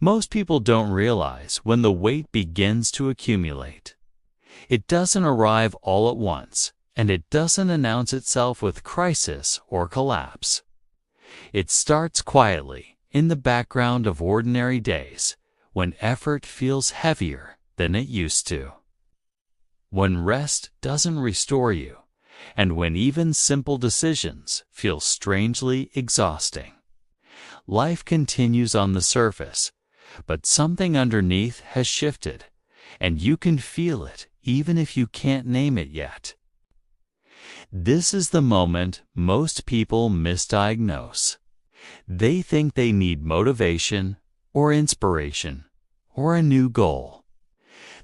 Most people don't realize when the weight begins to accumulate. It doesn't arrive all at once, and it doesn't announce itself with crisis or collapse. It starts quietly, in the background of ordinary days, when effort feels heavier than it used to. When rest doesn't restore you, and when even simple decisions feel strangely exhausting. Life continues on the surface, but something underneath has shifted, and you can feel it even if you can't name it yet. This is the moment most people misdiagnose. They think they need motivation or inspiration or a new goal.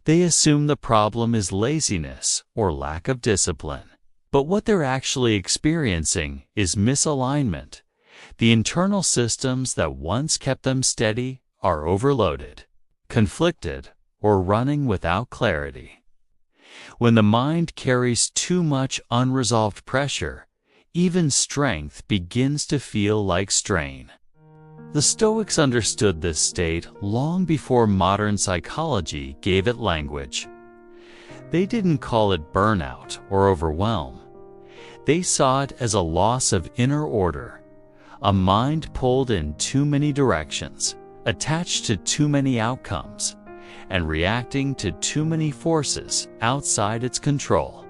They assume the problem is laziness or lack of discipline. But what they're actually experiencing is misalignment. The internal systems that once kept them steady are overloaded, conflicted, or running without clarity. When the mind carries too much unresolved pressure, even strength begins to feel like strain. The Stoics understood this state long before modern psychology gave it language. They didn't call it burnout or overwhelm. They saw it as a loss of inner order, a mind pulled in too many directions, attached to too many outcomes, and reacting to too many forces outside its control.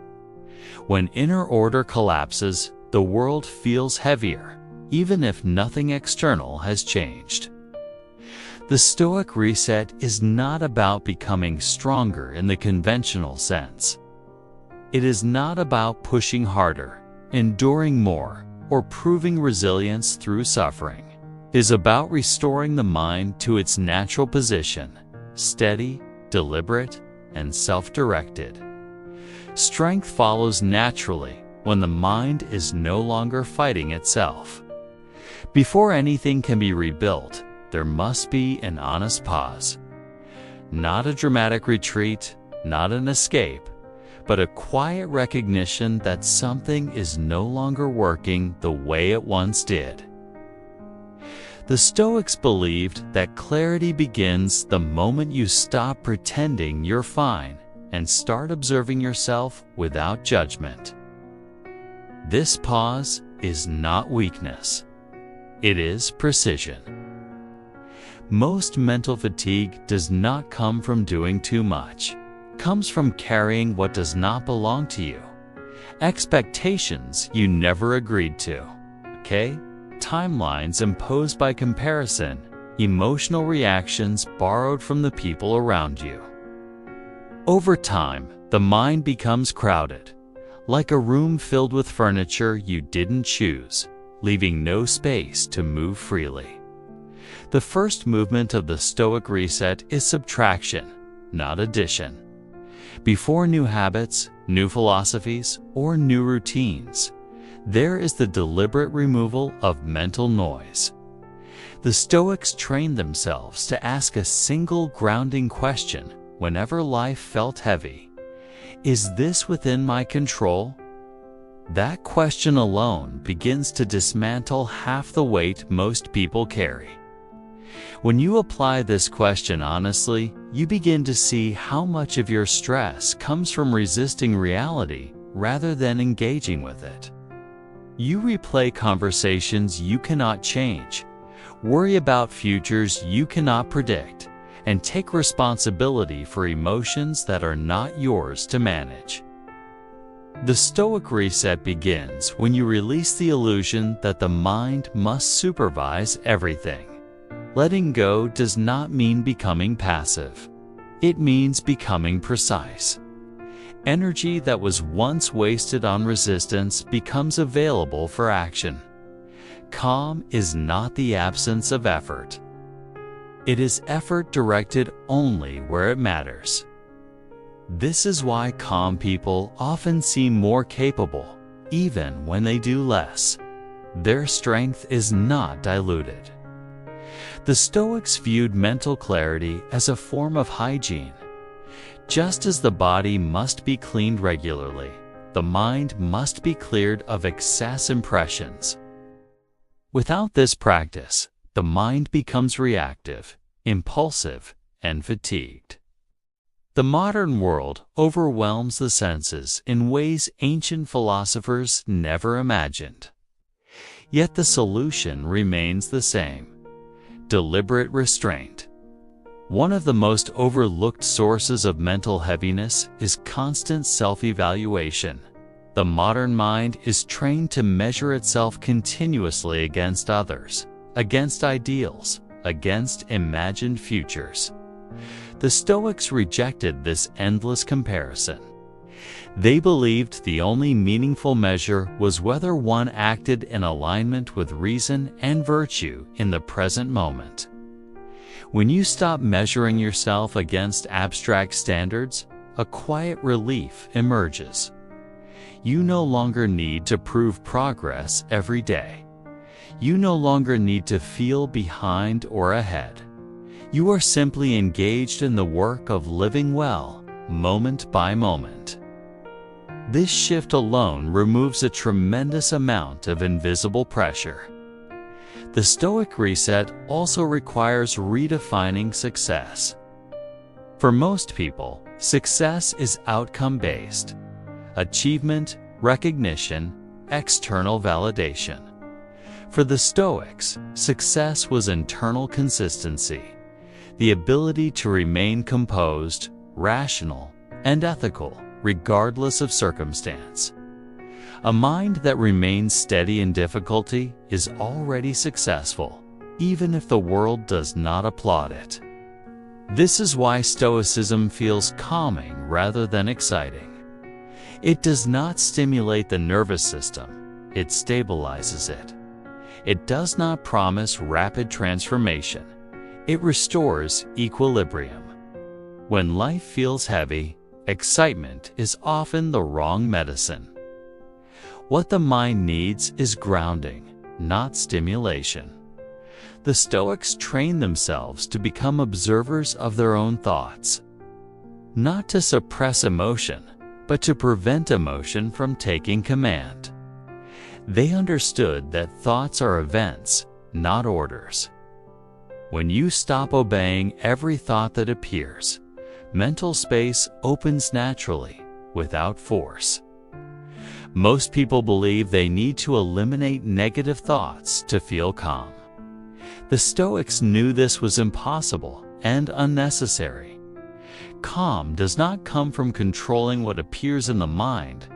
When inner order collapses, the world feels heavier, even if nothing external has changed. The Stoic Reset is not about becoming stronger in the conventional sense. It is not about pushing harder, enduring more, or proving resilience through suffering. It is about restoring the mind to its natural position, steady, deliberate, and self-directed. Strength follows naturally when the mind is no longer fighting itself. Before anything can be rebuilt, there must be an honest pause. Not a dramatic retreat, not an escape, but a quiet recognition that something is no longer working the way it once did. The Stoics believed that clarity begins the moment you stop pretending you're fine and start observing yourself without judgment. This pause is not weakness. It is precision. Most mental fatigue does not come from doing too much. It comes from carrying what does not belong to you. Expectations you never agreed to. Okay? Timelines imposed by comparison. Emotional reactions borrowed from the people around you. Over time, the mind becomes crowded, like a room filled with furniture you didn't choose, leaving no space to move freely. The first movement of the Stoic Reset is subtraction, not addition. Before new habits, new philosophies, or new routines, there is the deliberate removal of mental noise. The Stoics trained themselves to ask a single grounding question whenever life felt heavy. Is this within my control? That question alone begins to dismantle half the weight most people carry. When you apply this question honestly, you begin to see how much of your stress comes from resisting reality rather than engaging with it. You replay conversations you cannot change, worry about futures you cannot predict, and take responsibility for emotions that are not yours to manage. The Stoic Reset begins when you release the illusion that the mind must supervise everything. Letting go does not mean becoming passive. It means becoming precise. Energy that was once wasted on resistance becomes available for action. Calm is not the absence of effort. It is effort directed only where it matters. This is why calm people often seem more capable, even when they do less. Their strength is not diluted. The Stoics viewed mental clarity as a form of hygiene. Just as the body must be cleaned regularly, the mind must be cleared of excess impressions. Without this practice, the mind becomes reactive, impulsive, and fatigued. The modern world overwhelms the senses in ways ancient philosophers never imagined. Yet the solution remains the same: deliberate restraint. One of the most overlooked sources of mental heaviness is constant self-evaluation. The modern mind is trained to measure itself continuously against others, against ideals, against imagined futures. The Stoics rejected this endless comparison. They believed the only meaningful measure was whether one acted in alignment with reason and virtue in the present moment. When you stop measuring yourself against abstract standards, a quiet relief emerges. You no longer need to prove progress every day. You no longer need to feel behind or ahead. You are simply engaged in the work of living well, moment by moment. This shift alone removes a tremendous amount of invisible pressure. The Stoic Reset also requires redefining success. For most people, success is outcome-based: achievement, recognition, external validation. For the Stoics, success was internal consistency, the ability to remain composed, rational, and ethical regardless of circumstance. A mind that remains steady in difficulty is already successful, even if the world does not applaud it. This is why Stoicism feels calming rather than exciting. It does not stimulate the nervous system, it stabilizes it. It does not promise rapid transformation. It restores equilibrium. When life feels heavy, excitement is often the wrong medicine. What the mind needs is grounding, not stimulation. The Stoics train themselves to become observers of their own thoughts, not to suppress emotion, but to prevent emotion from taking command. They understood that thoughts are events, not orders. When you stop obeying every thought that appears, mental space opens naturally, without force. Most people believe they need to eliminate negative thoughts to feel calm. The Stoics knew this was impossible and unnecessary. Calm does not come from controlling what appears in the mind,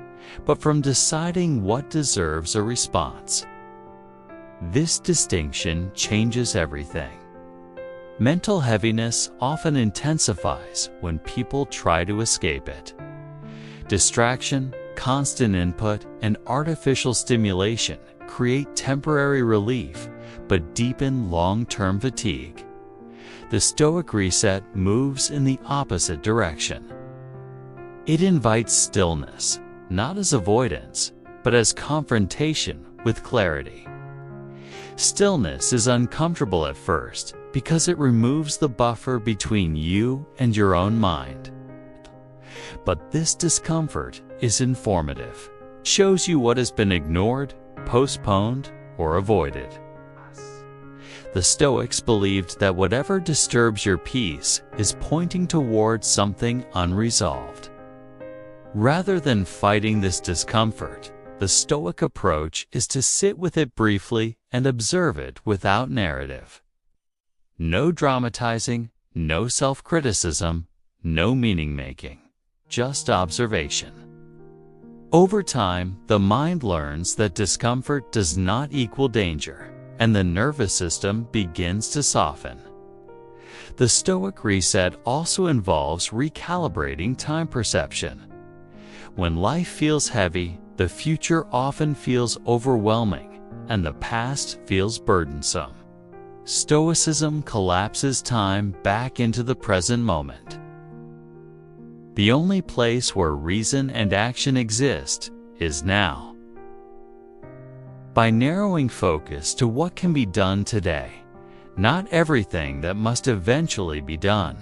but from deciding what deserves a response. This distinction changes everything. Mental heaviness often intensifies when people try to escape it. Distraction, constant input, and artificial stimulation create temporary relief but deepen long-term fatigue. The Stoic Reset moves in the opposite direction. It invites stillness, not as avoidance, but as confrontation with clarity. Stillness is uncomfortable at first because it removes the buffer between you and your own mind. But this discomfort is informative, shows you what has been ignored, postponed, or avoided. The Stoics believed that whatever disturbs your peace is pointing towards something unresolved. Rather than fighting this discomfort, the Stoic approach is to sit with it briefly and observe it without narrative. No dramatizing, no self-criticism, no meaning-making, just observation. Over time, the mind learns that discomfort does not equal danger, and the nervous system begins to soften. The Stoic Reset also involves recalibrating time perception. When life feels heavy, the future often feels overwhelming, and the past feels burdensome. Stoicism collapses time back into the present moment. The only place where reason and action exist is now. By narrowing focus to what can be done today, not everything that must eventually be done,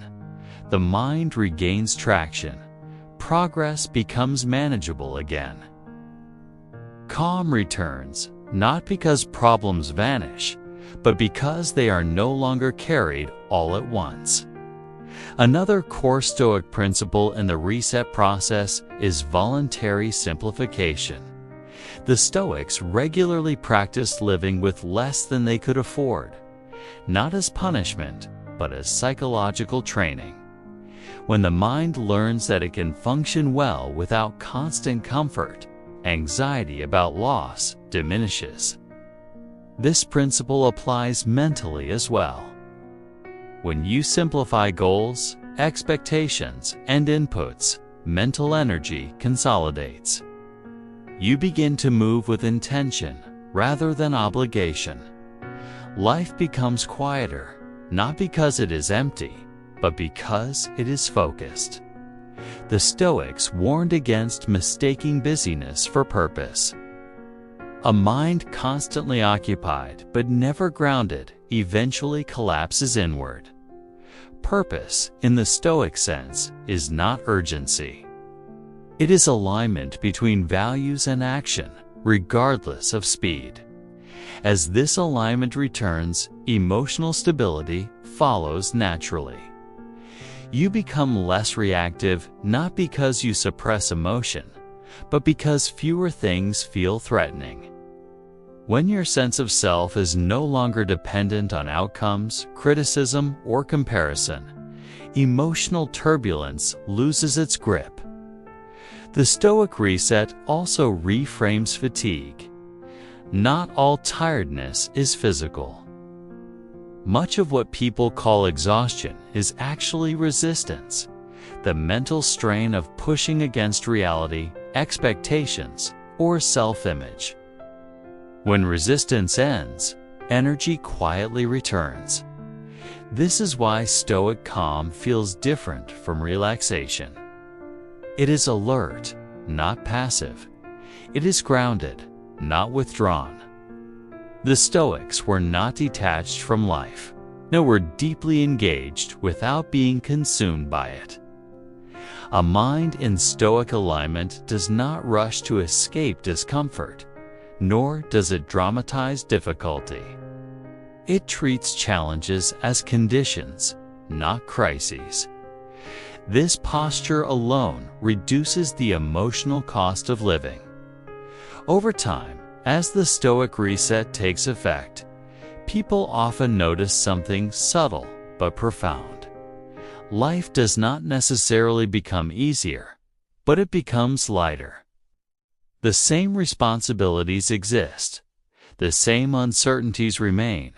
the mind regains traction. Progress becomes manageable again. Calm returns, not because problems vanish, but because they are no longer carried all at once. Another core Stoic principle in the reset process is voluntary simplification. The Stoics regularly practiced living with less than they could afford, not as punishment, but as psychological training. When the mind learns that it can function well without constant comfort, anxiety about loss diminishes. This principle applies mentally as well. When you simplify goals, expectations, and inputs, mental energy consolidates. You begin to move with intention rather than obligation. Life becomes quieter, not because it is empty, but because it is focused. The Stoics warned against mistaking busyness for purpose. A mind constantly occupied but never grounded eventually collapses inward. Purpose, in the Stoic sense, is not urgency. It is alignment between values and action, regardless of speed. As this alignment returns, emotional stability follows naturally. You become less reactive not because you suppress emotion, but because fewer things feel threatening. When your sense of self is no longer dependent on outcomes, criticism, or comparison, emotional turbulence loses its grip. The Stoic Reset also reframes fatigue. Not all tiredness is physical. Much of what people call exhaustion is actually resistance, the mental strain of pushing against reality, expectations, or self-image. When resistance ends, energy quietly returns. This is why Stoic calm feels different from relaxation. It is alert, not passive. It is grounded, not withdrawn. The Stoics were not detached from life. No, were deeply engaged without being consumed by it. A mind in Stoic alignment does not rush to escape discomfort, nor does it dramatize difficulty. It treats challenges as conditions, not crises. This posture alone reduces the emotional cost of living. Over time, as the Stoic Reset takes effect, people often notice something subtle but profound. Life does not necessarily become easier, but it becomes lighter. The same responsibilities exist, the same uncertainties remain,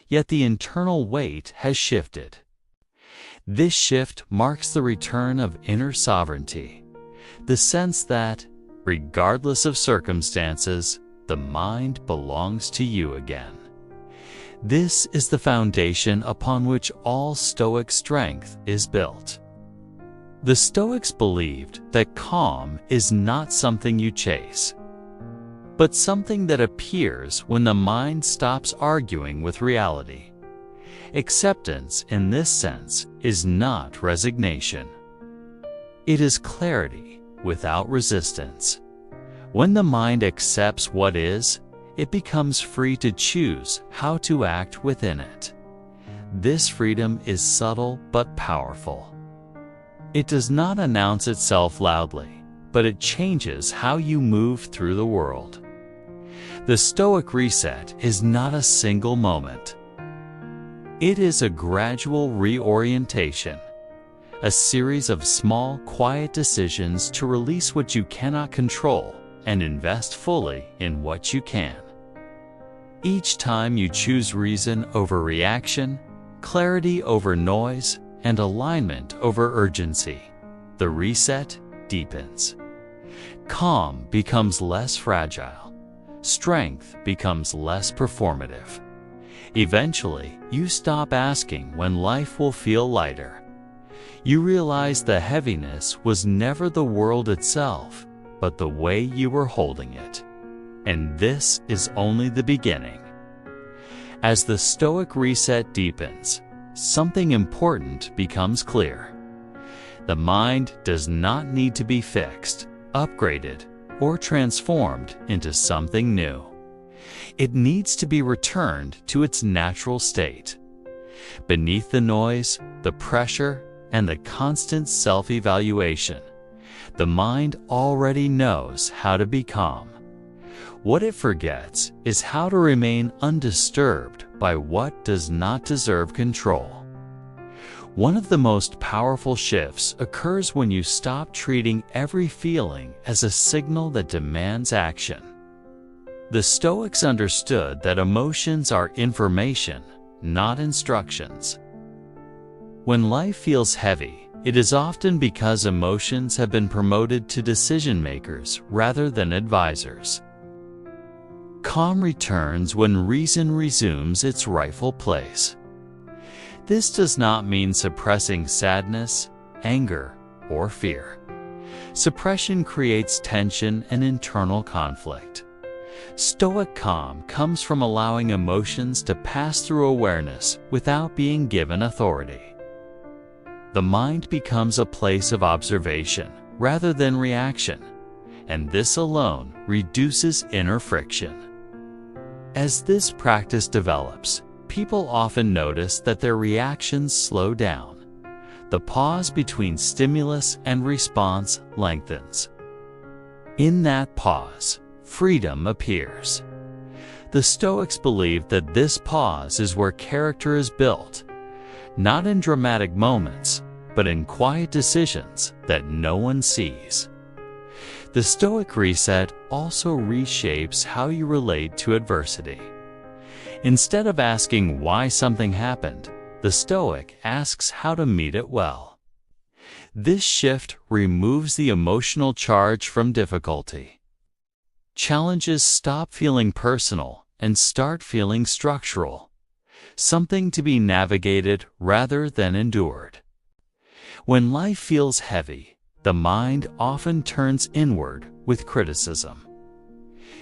yet the internal weight has shifted. This shift marks the return of inner sovereignty, the sense that, regardless of circumstances, the mind belongs to you again. This is the foundation upon which all Stoic strength is built. The Stoics believed that calm is not something you chase, but something that appears when the mind stops arguing with reality. Acceptance, in this sense, is not resignation. It is clarity without resistance. When the mind accepts what is, it becomes free to choose how to act within it. This freedom is subtle but powerful. It does not announce itself loudly, but it changes how you move through the world. The Stoic Reset is not a single moment. It is a gradual reorientation, a series of small, quiet decisions to release what you cannot control and invest fully in what you can. Each time you choose reason over reaction, clarity over noise, and alignment over urgency, the reset deepens. Calm becomes less fragile. Strength becomes less performative. Eventually, you stop asking when life will feel lighter. You realize the heaviness was never the world itself, but the way you were holding it. And this is only the beginning. As the Stoic Reset deepens, something important becomes clear. The mind does not need to be fixed, upgraded, or transformed into something new. It needs to be returned to its natural state. Beneath the noise, the pressure, and the constant self-evaluation, the mind already knows how to be calm. What it forgets is how to remain undisturbed by what does not deserve control. One of the most powerful shifts occurs when you stop treating every feeling as a signal that demands action. The Stoics understood that emotions are information, not instructions. When life feels heavy, it is often because emotions have been promoted to decision makers rather than advisors. Calm returns when reason resumes its rightful place. This does not mean suppressing sadness, anger, or fear. Suppression creates tension and internal conflict. Stoic calm comes from allowing emotions to pass through awareness without being given authority. The mind becomes a place of observation rather than reaction, and this alone reduces inner friction. As this practice develops, people often notice that their reactions slow down. The pause between stimulus and response lengthens. In that pause, freedom appears. The Stoics believed that this pause is where character is built, not in dramatic moments, but in quiet decisions that no one sees. The Stoic Reset also reshapes how you relate to adversity. Instead of asking why something happened, the Stoic asks how to meet it well. This shift removes the emotional charge from difficulty. Challenges stop feeling personal and start feeling structural, something to be navigated rather than endured. When life feels heavy, the mind often turns inward with criticism.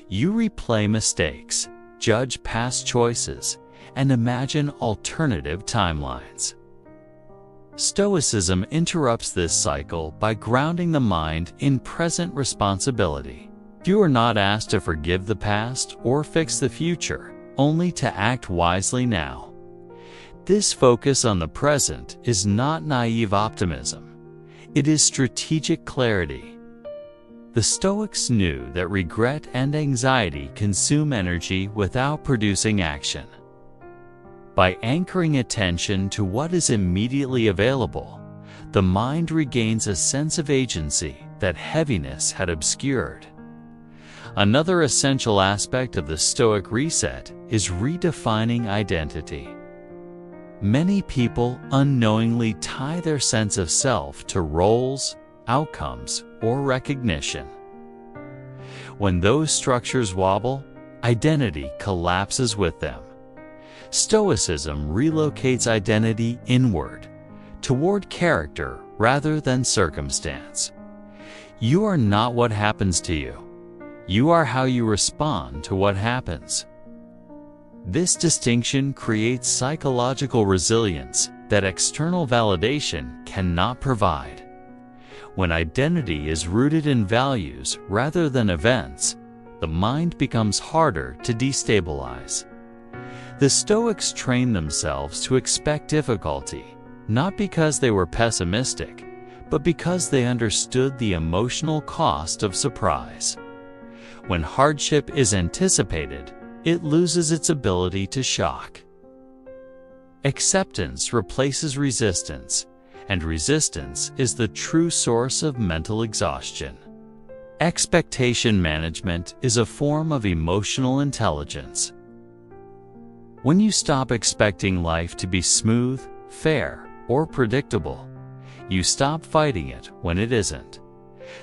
You replay mistakes, judge past choices, and imagine alternative timelines. Stoicism interrupts this cycle by grounding the mind in present responsibility. You are not asked to forgive the past or fix the future, only to act wisely now. This focus on the present is not naive optimism. It is strategic clarity. The Stoics knew that regret and anxiety consume energy without producing action. By anchoring attention to what is immediately available, the mind regains a sense of agency that heaviness had obscured. Another essential aspect of the Stoic Reset is redefining identity. Many people unknowingly tie their sense of self to roles, outcomes, or recognition. When those structures wobble, identity collapses with them. Stoicism relocates identity inward, toward character rather than circumstance. You are not what happens to you. You are how you respond to what happens. This distinction creates psychological resilience that external validation cannot provide. When identity is rooted in values rather than events, the mind becomes harder to destabilize. The Stoics trained themselves to expect difficulty, not because they were pessimistic, but because they understood the emotional cost of surprise. When hardship is anticipated, it loses its ability to shock. Acceptance replaces resistance, and resistance is the true source of mental exhaustion. Expectation management is a form of emotional intelligence. When you stop expecting life to be smooth, fair, or predictable, you stop fighting it when it isn't.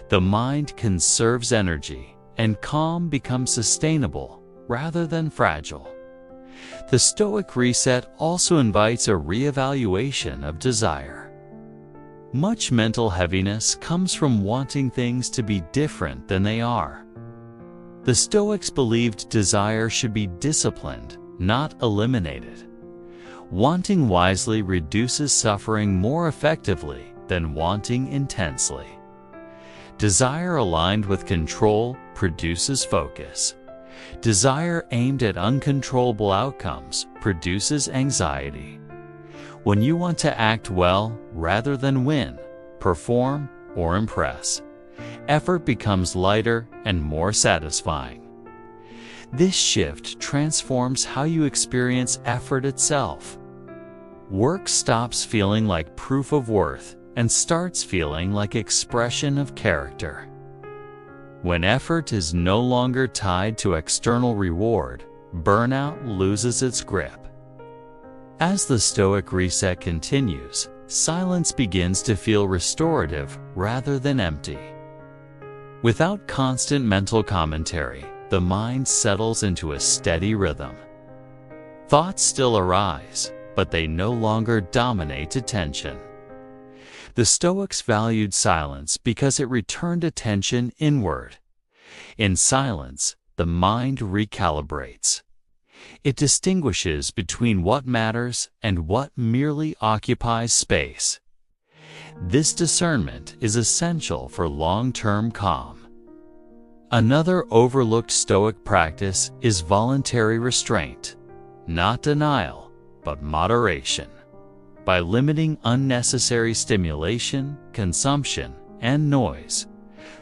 The mind conserves energy, and calm becomes sustainable rather than fragile. The Stoic Reset also invites a reevaluation of desire. Much mental heaviness comes from wanting things to be different than they are. The Stoics believed desire should be disciplined, not eliminated. Wanting wisely reduces suffering more effectively than wanting intensely. Desire aligned with control produces focus. Desire aimed at uncontrollable outcomes produces anxiety. When you want to act well rather than win, perform, or impress, effort becomes lighter and more satisfying. This shift transforms how you experience effort itself. Work stops feeling like proof of worth and starts feeling like expression of character. When effort is no longer tied to external reward, burnout loses its grip. As the Stoic Reset continues, silence begins to feel restorative rather than empty. Without constant mental commentary, the mind settles into a steady rhythm. Thoughts still arise, but they no longer dominate attention. The Stoics valued silence because it returned attention inward. In silence, the mind recalibrates. It distinguishes between what matters and what merely occupies space. This discernment is essential for long-term calm. Another overlooked Stoic practice is voluntary restraint, not denial, but moderation. By limiting unnecessary stimulation, consumption, and noise,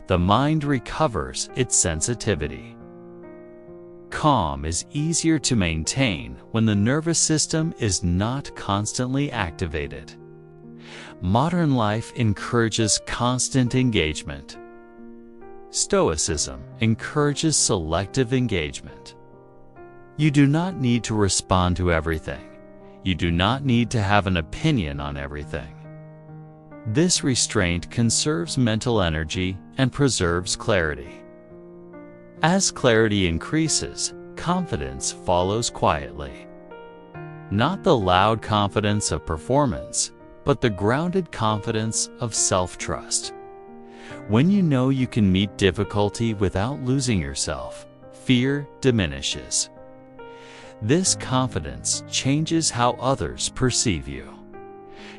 the mind recovers its sensitivity. Calm is easier to maintain when the nervous system is not constantly activated. Modern life encourages constant engagement. Stoicism encourages selective engagement. You do not need to respond to everything. You do not need to have an opinion on everything. This restraint conserves mental energy and preserves clarity. As clarity increases, confidence follows quietly. Not the loud confidence of performance, but the grounded confidence of self-trust. When you know you can meet difficulty without losing yourself, fear diminishes. This confidence changes how others perceive you.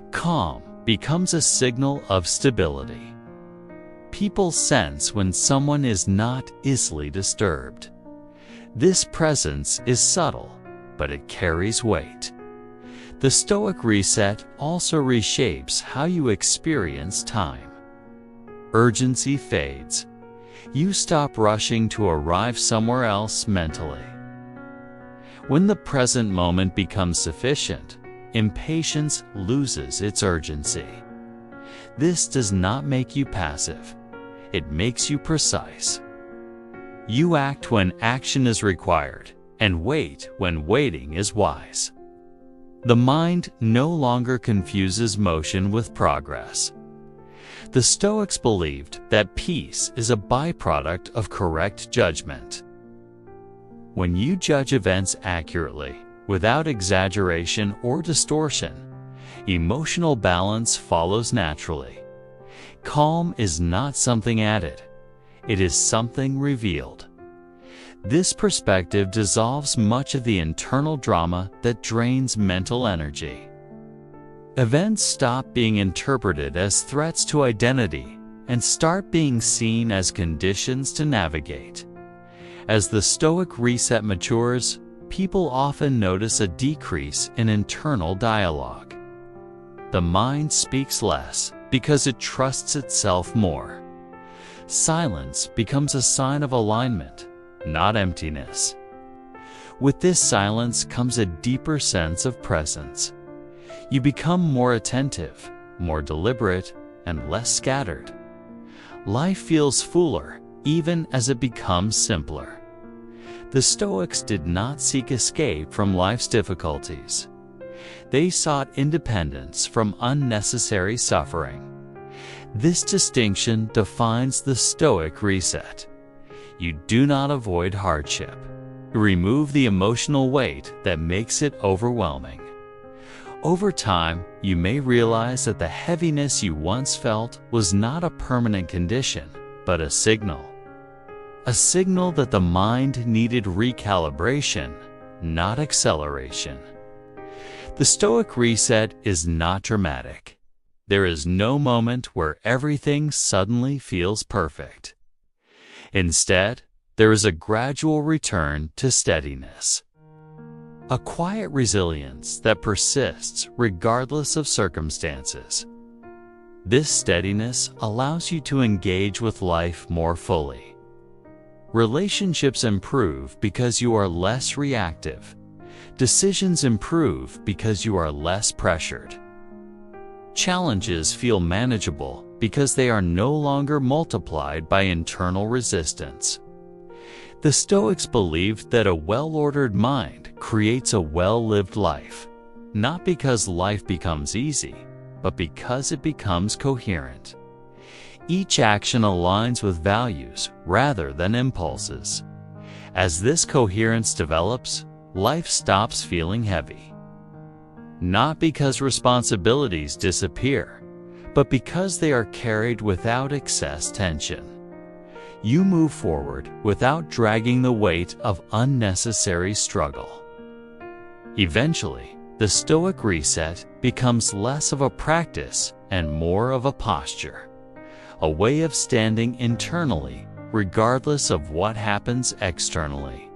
Calm becomes a signal of stability. People sense when someone is not easily disturbed. This presence is subtle, but it carries weight. The Stoic Reset also reshapes how you experience time. Urgency fades. You stop rushing to arrive somewhere else mentally. When the present moment becomes sufficient, impatience loses its urgency. This does not make you passive. It makes you precise. You act when action is required, and wait when waiting is wise. The mind no longer confuses motion with progress. The Stoics believed that peace is a byproduct of correct judgment. When you judge events accurately, without exaggeration or distortion, emotional balance follows naturally. Calm is not something added, it is something revealed. This perspective dissolves much of the internal drama that drains mental energy. Events stop being interpreted as threats to identity and start being seen as conditions to navigate. As the Stoic Reset matures, people often notice a decrease in internal dialogue. The mind speaks less because it trusts itself more. Silence becomes a sign of alignment, not emptiness. With this silence comes a deeper sense of presence. You become more attentive, more deliberate, and less scattered. Life feels fuller, even as it becomes simpler. The Stoics did not seek escape from life's difficulties. They sought independence from unnecessary suffering. This distinction defines the Stoic Reset. You do not avoid hardship. You remove the emotional weight that makes it overwhelming. Over time, you may realize that the heaviness you once felt was not a permanent condition, but a signal. A signal that the mind needed recalibration, not acceleration. The Stoic Reset is not dramatic. There is no moment where everything suddenly feels perfect. Instead, there is a gradual return to steadiness. A quiet resilience that persists regardless of circumstances. This steadiness allows you to engage with life more fully. Relationships improve because you are less reactive. Decisions improve because you are less pressured. Challenges feel manageable because they are no longer multiplied by internal resistance. The Stoics believed that a well-ordered mind creates a well-lived life, not because life becomes easy, but because it becomes coherent. Each action aligns with values rather than impulses. As this coherence develops, life stops feeling heavy. Not because responsibilities disappear, but because they are carried without excess tension. You move forward without dragging the weight of unnecessary struggle. Eventually, the Stoic Reset becomes less of a practice and more of a posture, a way of standing internally regardless of what happens externally.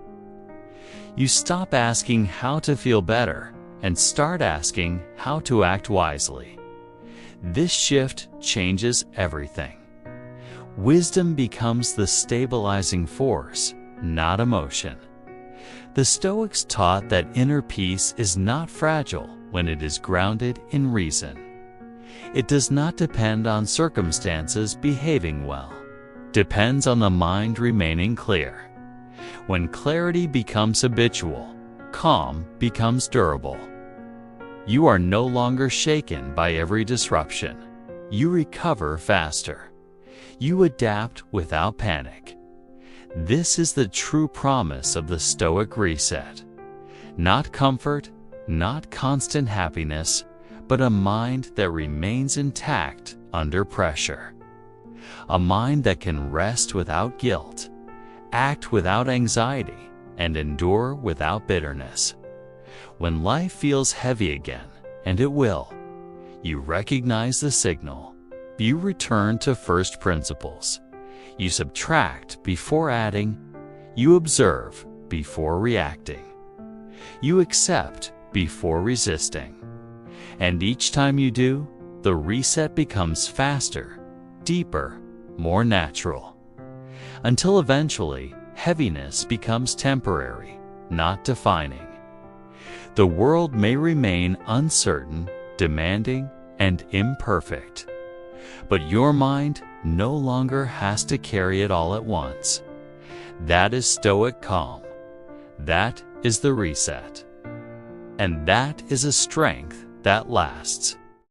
You stop asking how to feel better and start asking how to act wisely. This shift changes everything. Wisdom becomes the stabilizing force, not emotion. The Stoics taught that inner peace is not fragile when it is grounded in reason. It does not depend on circumstances behaving well. It depends on the mind remaining clear. When clarity becomes habitual, calm becomes durable. You are no longer shaken by every disruption. You recover faster. You adapt without panic. This is the true promise of the Stoic Reset. Not comfort, not constant happiness, but a mind that remains intact under pressure. A mind that can rest without guilt, act without anxiety, and endure without bitterness. When life feels heavy again, and it will, you recognize the signal. You return to first principles. You subtract before adding. You observe before reacting. You accept before resisting. And each time you do, the reset becomes faster, deeper, more natural. Until eventually, heaviness becomes temporary, not defining. The world may remain uncertain, demanding, and imperfect. But your mind no longer has to carry it all at once. That is Stoic calm. That is the reset. And that is a strength that lasts.